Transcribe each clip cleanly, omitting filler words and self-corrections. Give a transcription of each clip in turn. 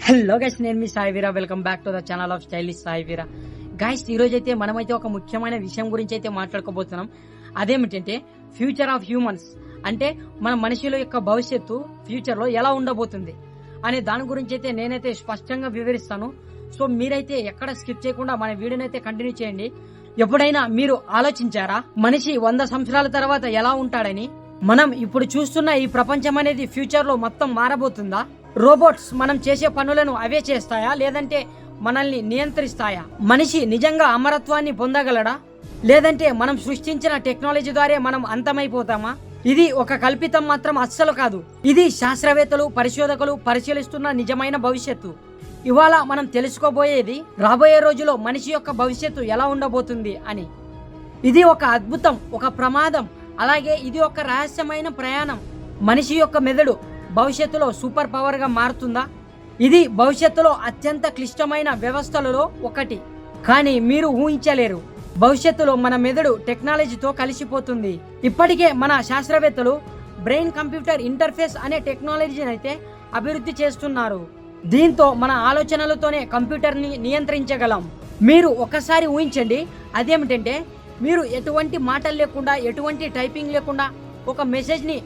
Hello guys, నేను మీ Sai Veera. Welcome back to the channel of stylish Sai Veera. Guys, ఈ రోజు అయితే మనమైతే ఒక ముఖ్యమైన విషయం గురించి అయితే మాట్లాడుకోబోతున్నాం. అదేమిటంటే ఫ్యూచర్ ఆఫ్ హ్యూమన్స్, అంటే మన మనుషుల యొక్క భవిష్యత్తు ఫ్యూచర్ లో ఎలా ఉండబోతుంది అనే దాని గురించి అయితే నేనైతే స్పష్టంగా వివరిస్తాను. సో మీరైతే ఎక్కడ స్కిప్ చేయకుండా మన వీడియోని అయితే కంటిన్యూ చేయండి. ఎప్పుడైనా మీరు ఆలోచించారా మనిషి 100 సంవత్సరాల తర్వాత ఎలా ఉంటాడని? మనం ఇప్పుడు చూస్తున్న ఈ ప్రపంచం అనేది ఫ్యూచర్ లో మొత్తం మారబోతుందా? రోబోట్స్ మనం చేసే పనులను అవే చేస్తాయా, లేదంటే మనల్ని నియంత్రిస్తాయా? మనిషి నిజంగా అమరత్వాన్ని పొందగలడా, లేదంటే మనం సృష్టించిన టెక్నాలజీ ద్వారా మనం అంతమైపోతామా? ఇది ఒక కల్పితం మాత్రం అస్సలు కాదు. ఇది శాస్త్రవేత్తలు, పరిశోధకులు పరిశీలిస్తున్న నిజమైన భవిష్యత్తు. ఇవాళ మనం తెలుసుకోబోయేది రాబోయే రోజులో మనిషి యొక్క భవిష్యత్తు ఎలా ఉండబోతుంది అని. ఇది ఒక అద్భుతం, ఒక ప్రమాదం, అలాగే ఇది ఒక రహస్యమైన ప్రయాణం. మనిషి యొక్క మెదడు భవిష్యత్తులో సూపర్ పవర్ గా మారుతుందా? ఇది భవిష్యత్తులో అత్యంత క్లిష్టమైన వ్యవస్థలలో ఒకటి. కానీ మీరు ఊహించలేరు, భవిష్యత్తులో మన మెదడు టెక్నాలజీతో కలిసిపోతుంది. ఇప్పటికే మన శాస్త్రవేత్తలు బ్రెయిన్ కంప్యూటర్ ఇంటర్ఫేస్ అనే టెక్నాలజీని అయితే అభివృద్ధి చేస్తున్నారు. దీంతో మన ఆలోచనలతోనే కంప్యూటర్ని నియంత్రించగలం. మీరు ఒకసారి ఊహించండి, అదేమిటంటే మీరు ఎటువంటి మాటలు లేకుండా, ఎటువంటి టైపింగ్ లేకుండా ఒక మెసేజ్ని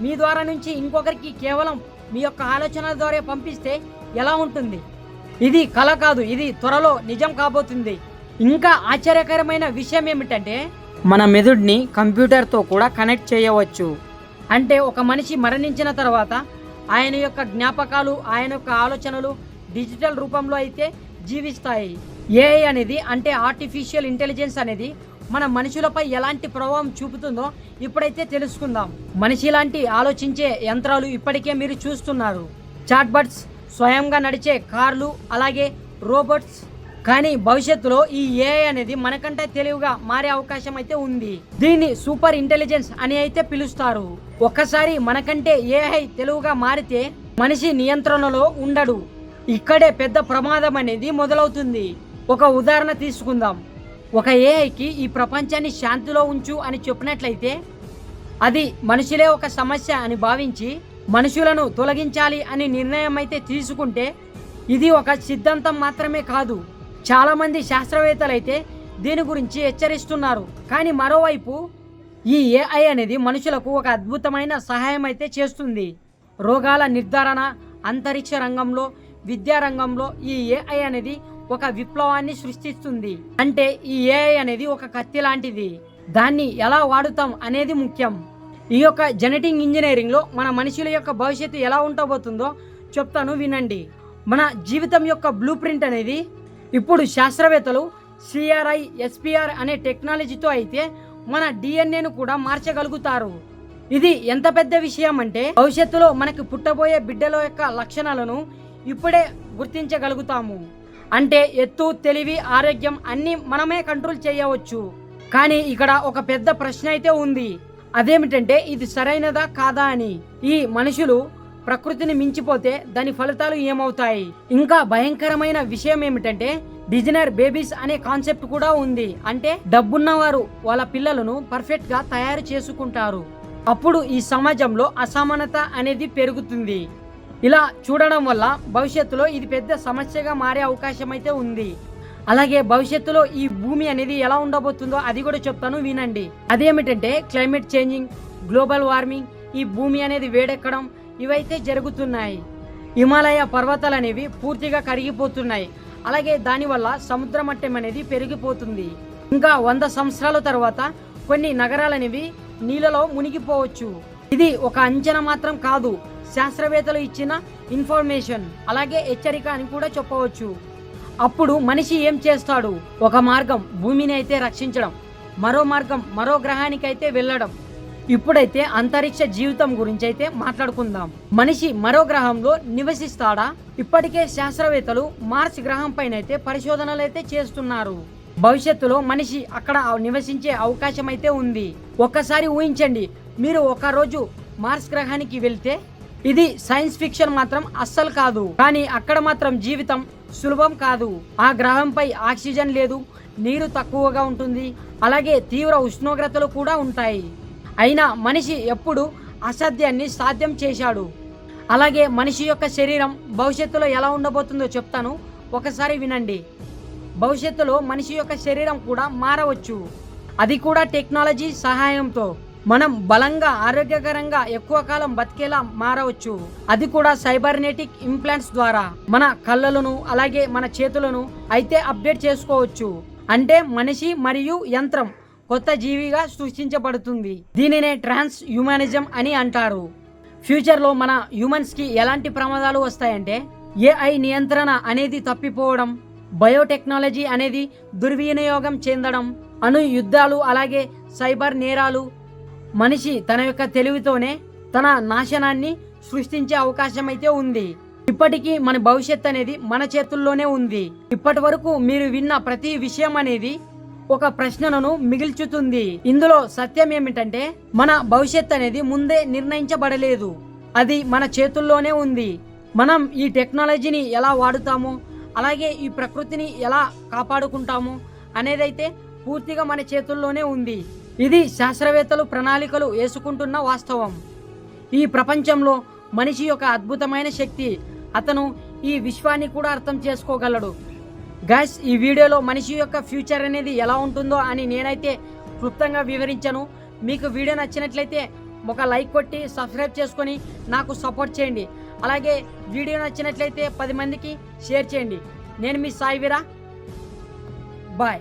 మీ ద్వారా నుంచి ఇంకొకరికి కేవలం మీ యొక్క ఆలోచనల ద్వారా పంపిస్తే ఎలా ఉంటుంది? ఇది కల కాదు, ఇది త్వరలో నిజం కాబోతుంది. ఇంకా ఆశ్చర్యకరమైన విషయం ఏమిటంటే మన మెదడుని కంప్యూటర్తో కూడా కనెక్ట్ చేయవచ్చు. అంటే ఒక మనిషి మరణించిన తర్వాత ఆయన యొక్క జ్ఞాపకాలు, ఆయన యొక్క ఆలోచనలు డిజిటల్ రూపంలో అయితే జీవిస్తాయి. ఏఐ అనేది, అంటే ఆర్టిఫిషియల్ ఇంటెలిజెన్స్ అనేది మన మనుషులపై ఎలాంటి ప్రభావం చూపుతుందో ఇప్పుడైతే తెలుసుకుందాం. మనిషి లాంటి ఆలోచించే యంత్రాలు ఇప్పటికే మీరు చూస్తున్నారు. చాట్బట్స్, స్వయంగా నడిచే కార్లు, అలాగే రోబోట్స్. కానీ భవిష్యత్తులో ఈ ఏఐ అనేది మనకంటే తెలివిగా మారే అవకాశం అయితే ఉంది. దీన్ని సూపర్ ఇంటెలిజెన్స్ అని అయితే పిలుస్తారు. ఒక్కసారి మనకంటే ఏఐ తెలివిగా మారితే మనిషి నియంత్రణలో ఉండడు. ఇక్కడే పెద్ద ప్రమాదం అనేది మొదలవుతుంది. ఒక ఉదాహరణ తీసుకుందాం. ఒక ఏఐకి ఈ ప్రపంచాన్ని శాంతిలో ఉంచు అని చెప్పినట్లయితే అది మనుషులే ఒక సమస్య అని భావించి మనుషులను తొలగించాలి అని నిర్ణయం అయితే తీసుకుంటే ఇది ఒక సిద్ధాంతం మాత్రమే కాదు. చాలామంది శాస్త్రవేత్తలు అయితే దీని గురించి హెచ్చరిస్తున్నారు. కానీ మరోవైపు ఈ ఏఐ అనేది మనుషులకు ఒక అద్భుతమైన సహాయం అయితే చేస్తుంది. రోగాల నిర్ధారణ, అంతరిక్ష రంగంలో, విద్యా రంగంలో ఈ ఏఐ అనేది ఒక విప్లవాన్ని సృష్టిస్తుంది. అంటే ఈ ఏఐ అనేది ఒక కత్తి లాంటిది. దాన్ని ఎలా వాడుతాం అనేది ముఖ్యం. ఈ యొక్క జెనెటిక్ ఇంజనీరింగ్ లో మన మనుషుల యొక్క భవిష్యత్తు ఎలా ఉండబోతుందో చెప్తాను, వినండి. మన జీవితం యొక్క బ్లూ ప్రింట్ అనేది ఇప్పుడు శాస్త్రవేత్తలు సిఆర్ఐ ఎస్పిఆర్ అనే టెక్నాలజీతో అయితే మన డిఎన్ఏను కూడా మార్చగలుగుతారు. ఇది ఎంత పెద్ద విషయం అంటే భవిష్యత్తులో మనకు పుట్టబోయే బిడ్డల యొక్క లక్షణాలను ఇప్పుడే గుర్తించగలుగుతాము. అంటే ఎత్తు, తెలివి, ఆరోగ్యం అన్ని మనమే కంట్రోల్ చేయవచ్చు. కానీ ఇక్కడ ఒక పెద్ద ప్రశ్న అయితే ఉంది. అదేమిటంటే ఇది సరైనదా కాదా అని. ఈ మనుషులు ప్రకృతిని మించిపోతే దాని ఫలితాలు ఏమవుతాయి? ఇంకా భయంకరమైన విషయం ఏమిటంటే డిజైనర్ బేబీస్ అనే కాన్సెప్ట్ కూడా ఉంది. అంటే డబ్బున్న వారు వాళ్ళ పిల్లలను పర్ఫెక్ట్ గా తయారు చేసుకుంటారు. అప్పుడు ఈ సమాజంలో అసమానత అనేది పెరుగుతుంది. ఇలా చూడడం వల్ల భవిష్యత్తులో ఇది పెద్ద సమస్యగా మారే అవకాశం అయితే ఉంది. అలాగే భవిష్యత్తులో ఈ భూమి అనేది ఎలా ఉండబోతుందో అది కూడా చెప్తాను, వినండి. అదేమిటంటే క్లైమేట్ చేంజింగ్, గ్లోబల్ వార్మింగ్, ఈ భూమి అనేది వేడెక్కడం ఇవైతే జరుగుతున్నాయి. హిమాలయ పర్వతాలు అనేవి పూర్తిగా కరిగిపోతున్నాయి. అలాగే దానివల్ల సముద్ర మట్టం అనేది పెరిగిపోతుంది. ఇంకా 100 సంవత్సరాల తర్వాత కొన్ని నగరాలు అనేవి నీళ్ళలో మునిగిపోవచ్చు. ఇది ఒక అంచనా మాత్రం కాదు, శాస్త్రవేత్తలు ఇచ్చిన ఇన్ఫర్మేషన్, అలాగే హెచ్చరిక అని కూడా చెప్పవచ్చు. అప్పుడు మనిషి ఏం చేస్తాడు? ఒక మార్గం భూమిని అయితే రక్షించడం, మరో మార్గం మరో గ్రహానికి అయితే వెళ్ళడం. ఇప్పుడైతే అంతరిక్ష జీవితం గురించి అయితే మాట్లాడుకుందాం. మనిషి మరో గ్రహంలో నివసిస్తాడా? ఇప్పటికే శాస్త్రవేత్తలు మార్స్ గ్రహం పైన అయితే పరిశోధనలు అయితే చేస్తున్నారు. భవిష్యత్తులో మనిషి అక్కడ నివసించే అవకాశం అయితే ఉంది. ఒక్కసారి ఊహించండి, మీరు ఒక రోజు మార్స్ గ్రహానికి వెళ్తే. ఇది సైన్స్ ఫిక్షన్ మాత్రం అస్సలు కాదు. కానీ అక్కడ మాత్రం జీవితం సులభం కాదు. ఆ గ్రహంపై ఆక్సిజన్ లేదు, నీరు తక్కువగా ఉంటుంది, అలాగే తీవ్ర ఉష్ణోగ్రతలు కూడా ఉంటాయి. అయినా మనిషి ఎప్పుడు అసాధ్యాన్ని సాధ్యం చేశాడు. అలాగే మనిషి యొక్క శరీరం భవిష్యత్తులో ఎలా ఉండబోతుందో చెప్తాను, ఒకసారి వినండి. భవిష్యత్తులో మనిషి యొక్క శరీరం కూడా మారవచ్చు, అది కూడా టెక్నాలజీ సహాయంతో. మనం బలంగా ఆరోగ్యకరంగా ఎక్కువ కాలం బతికేలా మారవచ్చు, అది కూడా సైబర్నెటిక్ ఇంప్లాంట్స్ ద్వారా. మన కళ్ళలను అలాగే మన చేతులను అయితే అప్డేట్ చేసుకోవచ్చు. అంటే మనిషి మరియు యంత్రం కొత్త జీవిగా సృష్టించబడుతుంది. దీనినే ట్రాన్స్ హ్యూమనిజం అని అంటారు. ఫ్యూచర్లో మన హ్యూమన్స్కి ఎలాంటి ప్రమాదాలు వస్తాయంటే ఏఐ నియంత్రణ అనేది తప్పిపోవడం, బయోటెక్నాలజీ అనేది దుర్వినియోగం చెందడం, అణు యుద్ధాలు అలాగే సైబర్ నేరాలు. మనిషి తన యొక్క తెలివితోనే తన నాశనాన్ని సృష్టించే అవకాశం అయితే ఉంది. ఇప్పటికీ మన భవిష్యత్ అనేది మన చేతుల్లోనే ఉంది. ఇప్పటి వరకు మీరు విన్న ప్రతి విషయం అనేది ఒక ప్రశ్నను మిగిల్చుతుంది. ఇందులో సత్యం ఏమిటంటే మన భవిష్యత్ అనేది ముందే నిర్ణయించబడలేదు, అది మన చేతుల్లోనే ఉంది. మనం ఈ టెక్నాలజీని ఎలా వాడుతామో అలాగే ఈ ప్రకృతిని ఎలా కాపాడుకుంటామో అనేదైతే పూర్తిగా మన చేతుల్లోనే ఉంది. ఇది శాస్త్రవేత్తలు ప్రణాళికలు వేసుకుంటున్న వాస్తవం. ఈ ప్రపంచంలో మనిషి యొక్క అద్భుతమైన శక్తి. అతను ఈ విశ్వాన్ని కూడా అర్థం చేసుకోగలడు. గైస్, ఈ వీడియోలో మనిషి యొక్క ఫ్యూచర్ అనేది ఎలా ఉంటుందో అని నేనైతే క్లుప్తంగా వివరించాను. మీకు వీడియో నచ్చినట్లయితే ఒక లైక్ కొట్టి సబ్స్క్రైబ్ చేసుకొని నాకు సపోర్ట్ చేయండి. అలాగే వీడియో నచ్చినట్లయితే 10 మందికి షేర్ చేయండి. నేను మీ సాయి వీరా. బాయ్.